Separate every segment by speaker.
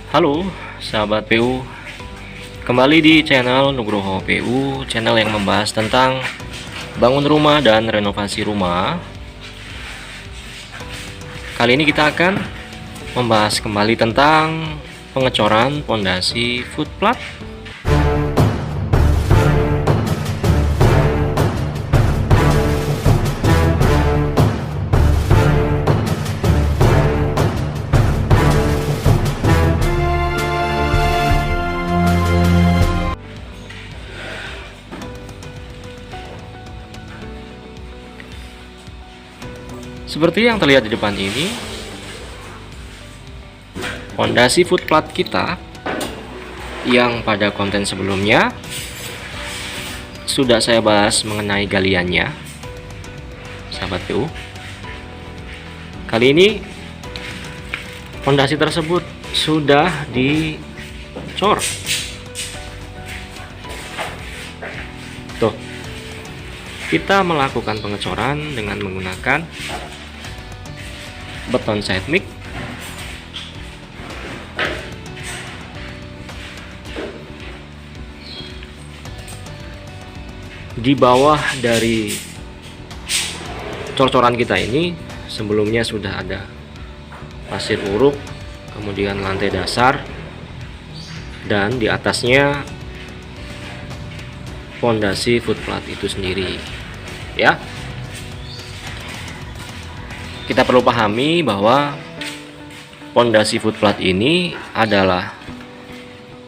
Speaker 1: Halo sahabat PU, kembali di channel Nugroho PU, channel yang membahas tentang bangun rumah dan renovasi rumah. Kali ini kita akan membahas kembali tentang pengecoran pondasi footplat. Seperti yang terlihat di depan ini, pondasi footplat kita yang pada konten sebelumnya sudah saya bahas mengenai galiannya, sahabat PU. Kali ini pondasi tersebut sudah dicor. Tuh, kita melakukan pengecoran dengan menggunakan beton seismik. Di bawah dari cor-coran kita ini sebelumnya sudah ada pasir uruk, kemudian lantai dasar, dan di atasnya pondasi footplat itu sendiri, ya. Kita perlu pahami bahwa pondasi footplat ini adalah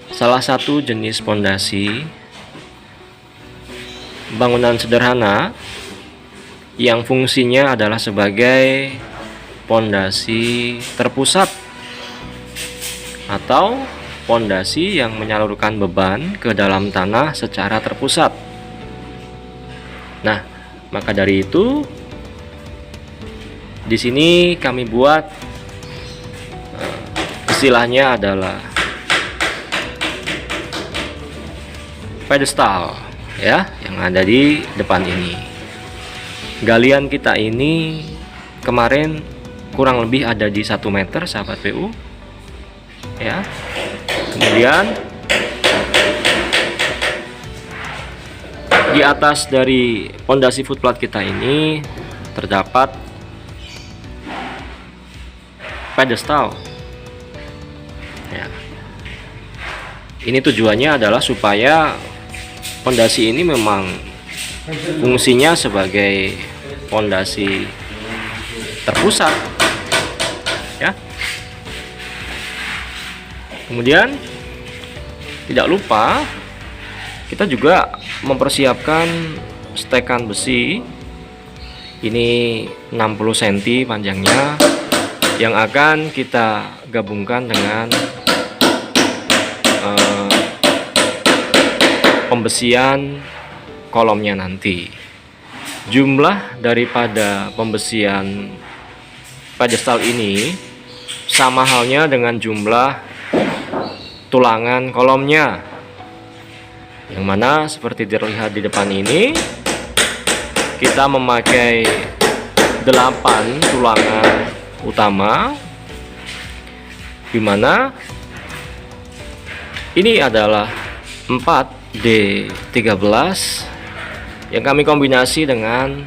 Speaker 1: salah satu jenis pondasi bangunan sederhana yang fungsinya adalah sebagai pondasi terpusat atau pondasi yang menyalurkan beban ke dalam tanah secara terpusat. Nah, maka dari itu di sini kami buat istilahnya adalah pedestal, ya, yang ada di depan ini. Galian kita ini kemarin kurang lebih ada di 1 meter, sahabat PU, ya. Kemudian di atas dari pondasi footplat kita ini terdapat pedestal, ya. Ini tujuannya adalah supaya pondasi ini memang fungsinya sebagai pondasi terpusat, ya. Kemudian tidak lupa kita juga mempersiapkan stekan besi. Ini 60 cm panjangnya, yang akan kita gabungkan dengan pembesian kolomnya nanti. Jumlah daripada pembesian pedestal ini sama halnya dengan jumlah tulangan kolomnya, yang mana seperti terlihat di depan ini kita memakai 8 tulangan utama, dimana ini adalah 4D13 yang kami kombinasi dengan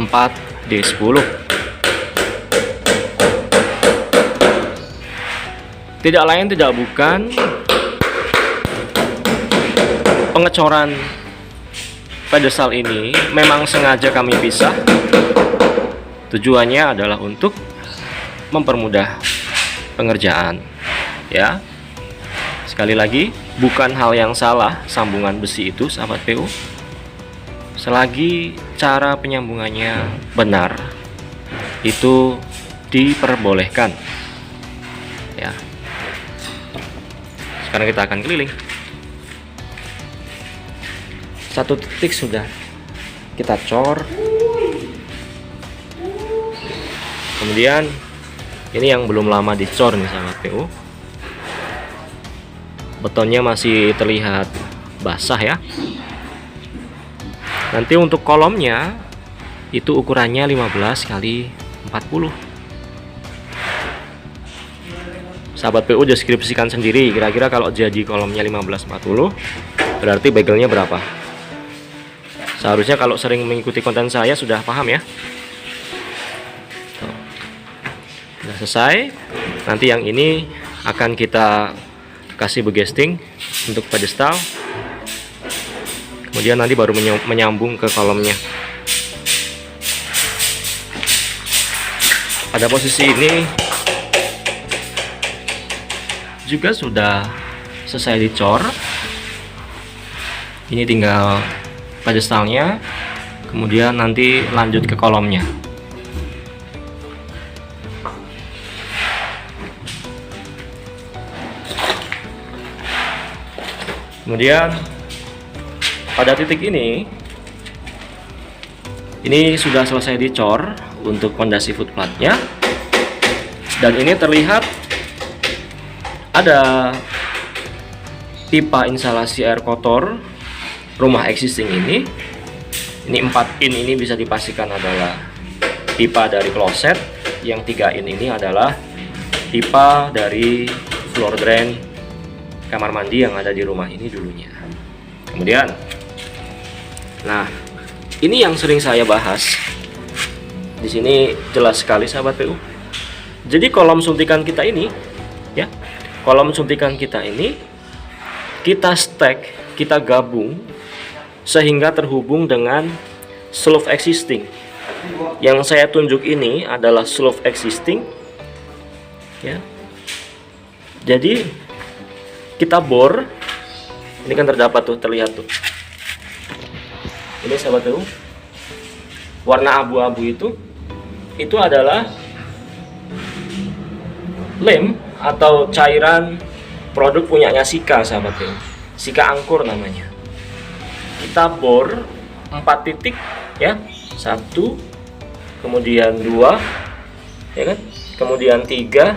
Speaker 1: 4D10. Tidak lain tidak bukan pengecoran pedestal ini memang sengaja kami pisah. Tujuannya adalah untuk mempermudah pengerjaan, ya. Sekali lagi, bukan hal yang salah sambungan besi itu, sahabat PU, selagi cara penyambungannya benar, itu diperbolehkan, ya. Sekarang kita akan keliling. 1 titik sudah kita cor. Kemudian ini yang belum lama dicor nih, sahabat PU. Betonnya masih terlihat basah, ya. Nanti untuk kolomnya itu ukurannya 15 kali 40. sahabat PU deskripsikan sendiri kira-kira kalau jadi kolomnya 1540 berarti begelnya berapa. Seharusnya kalau sering mengikuti konten saya sudah paham ya. Sudah selesai. Nanti yang ini akan kita kasih begesting untuk pedestal. Kemudian nanti baru menyambung ke kolomnya. Pada posisi ini juga sudah selesai dicor. Ini tinggal pedestalnya, kemudian nanti lanjut ke kolomnya. Kemudian pada titik ini sudah selesai dicor untuk fondasi footplate-nya, dan ini terlihat ada pipa instalasi air kotor rumah existing ini 4 in ini bisa dipastikan adalah pipa dari kloset, yang 3 in ini adalah pipa dari floor drain kamar mandi yang ada di rumah ini dulunya. Kemudian, nah ini yang sering saya bahas di sini, jelas sekali sahabat PU. Jadi kolom suntikan kita ini, ya, kolom suntikan kita ini kita stack, kita gabung sehingga terhubung dengan sleeve existing. Yang saya tunjuk ini adalah sleeve existing, ya. Jadi kita bor, ini kan terdapat tuh, terlihat tuh. Ini sahabat PU, warna abu-abu itu adalah lem atau cairan produk punyanya Sika sahabat PU. Sika angkur namanya. Kita bor 4 titik ya, 1, kemudian 2, ya kan, kemudian 3,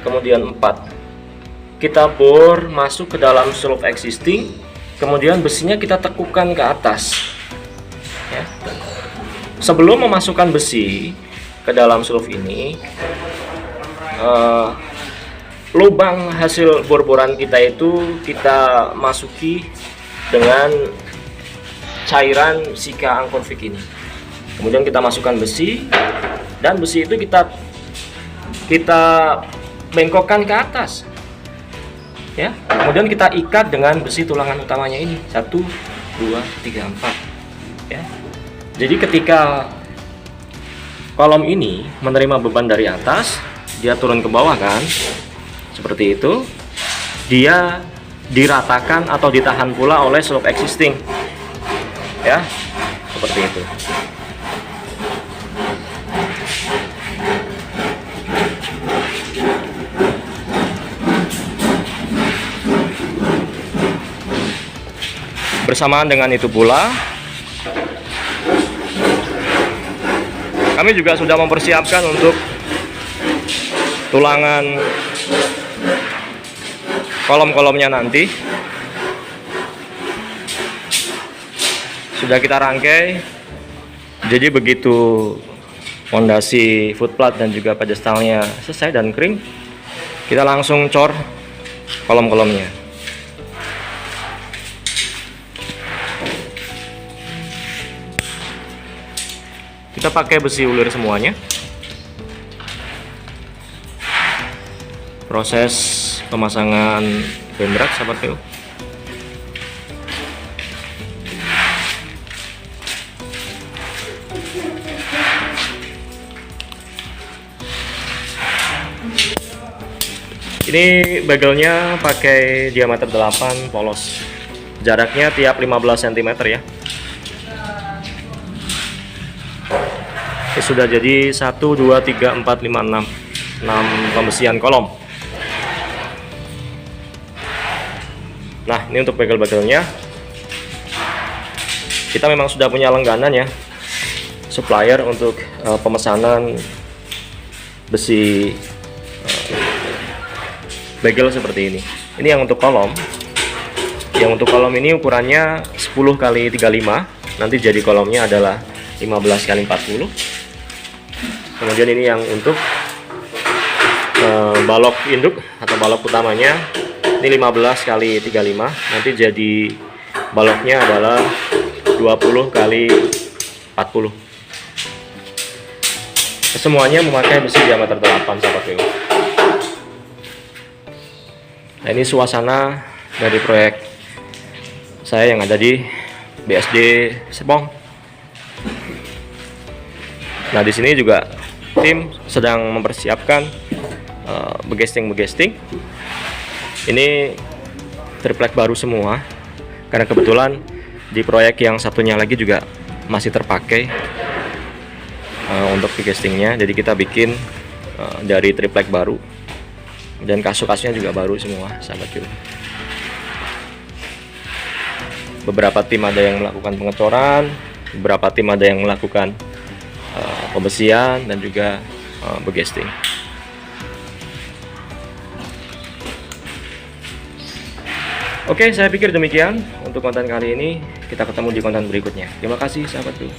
Speaker 1: kemudian 4. Kita bor masuk ke dalam sleeve existing, kemudian besinya kita tekukan ke atas, ya. Sebelum memasukkan besi ke dalam sleeve ini, lubang hasil bor-boran kita itu kita masuki dengan cairan Sika Angkorvik ini. Kemudian kita masukkan besi, dan besi itu kita bengkokkan ke atas, ya. Kemudian kita ikat dengan besi tulangan utamanya ini, 1, 2, 3, 4, ya. Jadi ketika kolom ini menerima beban dari atas, dia turun ke bawah kan, seperti itu, dia diratakan atau ditahan pula oleh sleeve existing, ya, seperti itu. Bersamaan dengan itu pula, kami juga sudah mempersiapkan untuk tulangan kolom-kolomnya nanti. Sudah kita rangkai. Jadi begitu fondasi footplate dan juga pedestalnya selesai dan kering, kita langsung cor kolom-kolomnya. Kita pakai besi ulir semuanya. Proses pemasangan bendrak sahabat PU. Ini bagelnya pakai diameter 8 polos. Jaraknya tiap 15 cm ya. Ini sudah jadi 1, 2, 3, 4, 5, 6 pembesian kolom. Nah, ini untuk bagel-bagelnya. Kita memang sudah punya langganan ya, supplier untuk pemesanan besi bagel seperti ini. Ini yang untuk kolom. Yang untuk kolom ini ukurannya 10 kali 35. Nanti jadi kolomnya adalah 15 kali 40. Kemudian ini yang untuk balok induk atau balok utamanya ini 15 kali 35, nanti jadi baloknya adalah 20 kali 40. Semuanya memakai besi diameter 8 sahabat PU. Nah, ini suasana dari proyek saya yang ada di BSD Serpong. Nah, di sini juga tim sedang mempersiapkan begesting. Ini triplek baru semua, karena kebetulan di proyek yang satunya lagi juga masih terpakai untuk begestingnya. Jadi kita bikin dari triplek baru, dan kasur-kasurnya juga baru semua sahabat PU. Beberapa tim ada yang melakukan pengecoran, beberapa tim ada yang melakukan pembesian dan juga begesting. Oke, saya pikir demikian untuk konten kali ini. Kita ketemu di konten berikutnya. Terima kasih sahabat PU.